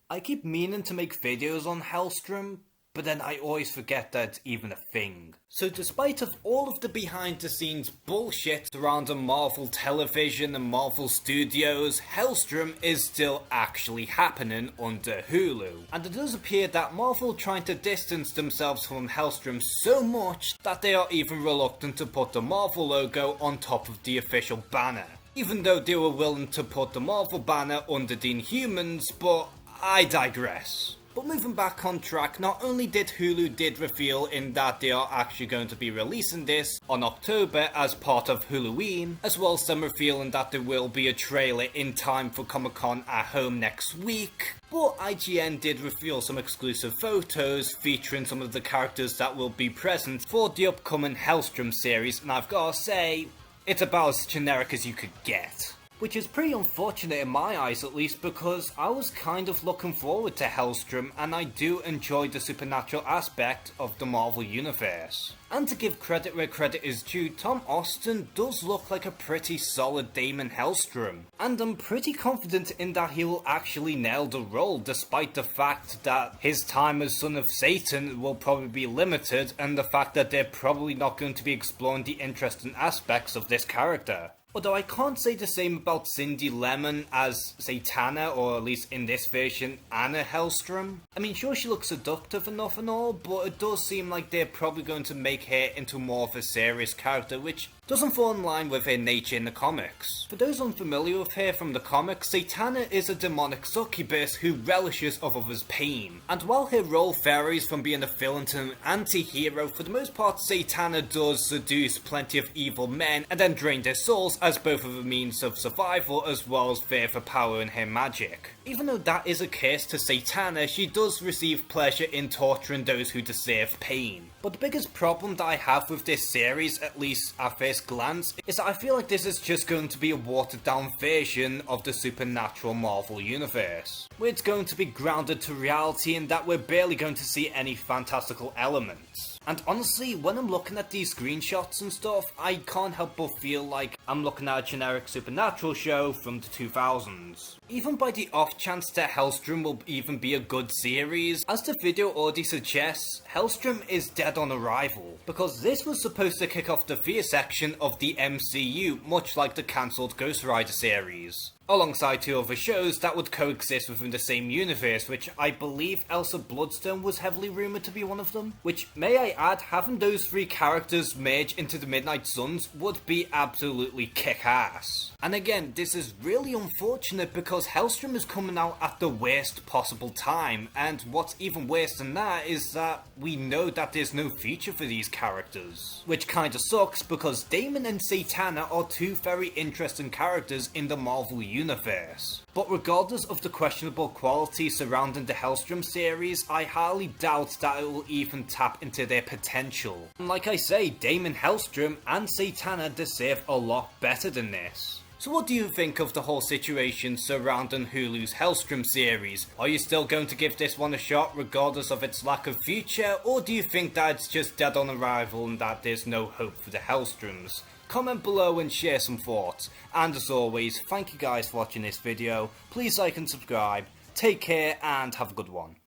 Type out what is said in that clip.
I keep meaning to make videos on Helstrom, but then I always forget that it's even a thing. So despite of all of the behind the scenes bullshit surrounding Marvel Television and Marvel Studios, Helstrom is still actually happening under Hulu. And it does appear that Marvel are trying to distance themselves from Helstrom so much that they are even reluctant to put the Marvel logo on top of the official banner. Even though they were willing to put the Marvel banner under the Inhumans, but I digress. But moving back on track, not only did Hulu reveal in that they are actually going to be releasing this on October as part of Halloween, as well as them revealing that there will be a trailer in time for Comic-Con at home next week, but IGN did reveal some exclusive photos featuring some of the characters that will be present for the upcoming Hellstrom series, and I've gotta say, it's about as generic as you could get. Which is pretty unfortunate in my eyes at least, because I was kind of looking forward to Hellstrom and I do enjoy the supernatural aspect of the Marvel Universe. And to give credit where credit is due, Tom Austin does look like a pretty solid Damon Hellstrom. And I'm pretty confident in that he will actually nail the role, despite the fact that his time as Son of Satan will probably be limited and the fact that they're probably not going to be exploring the interesting aspects of this character. Although I can't say the same about Cindy Lemon as Satana, or at least in this version, Anna Hellstrom. I mean, sure, she looks seductive enough and all, but it does seem like they're probably going to make her into more of a serious character, which doesn't fall in line with her nature in the comics. For those unfamiliar with her from the comics, Satana is a demonic succubus who relishes of others' pain. And while her role varies from being a villain to an anti-hero, for the most part Satana does seduce plenty of evil men and then drain their souls as both of a means of survival as well as further power in her magic. Even though that is a curse to Satana, she does receive pleasure in torturing those who deserve pain. But the biggest problem that I have with this series, at least at first glance, is that I feel like this is just going to be a watered down version of the supernatural Marvel Universe, where it's going to be grounded to reality and that we're barely going to see any fantastical elements. And honestly, when I'm looking at these screenshots and stuff, I can't help but feel like I'm looking at a generic supernatural show from the 2000s. Even by the off chance that Hellstrom will even be a good series, as the video already suggests, Hellstrom is dead on arrival, because this was supposed to kick off the fear section of the MCU, much like the cancelled Ghost Rider series, alongside two other shows that would coexist within the same universe, which I believe Elsa Bloodstone was heavily rumoured to be one of them. Which, may I add, having those three characters merge into the Midnight Suns would be absolutely kick-ass. And again, this is really unfortunate because Hellstrom is coming out at the worst possible time, and what's even worse than that is that we know that there's no future for these characters. Which kinda sucks because Damon and Satana are two very interesting characters in the Marvel Universe. But regardless of the questionable quality surrounding the Hellstrom series, I highly doubt that it will even tap into their potential. And like I say, Damon Hellstrom and Satana deserve a lot better than this. So what do you think of the whole situation surrounding Hulu's Hellstrom series? Are you still going to give this one a shot regardless of its lack of future, or do you think that it's just dead on arrival and that there's no hope for the Hellstroms? Comment below and share some thoughts. And as always, thank you guys for watching this video. Please like and subscribe. Take care and have a good one.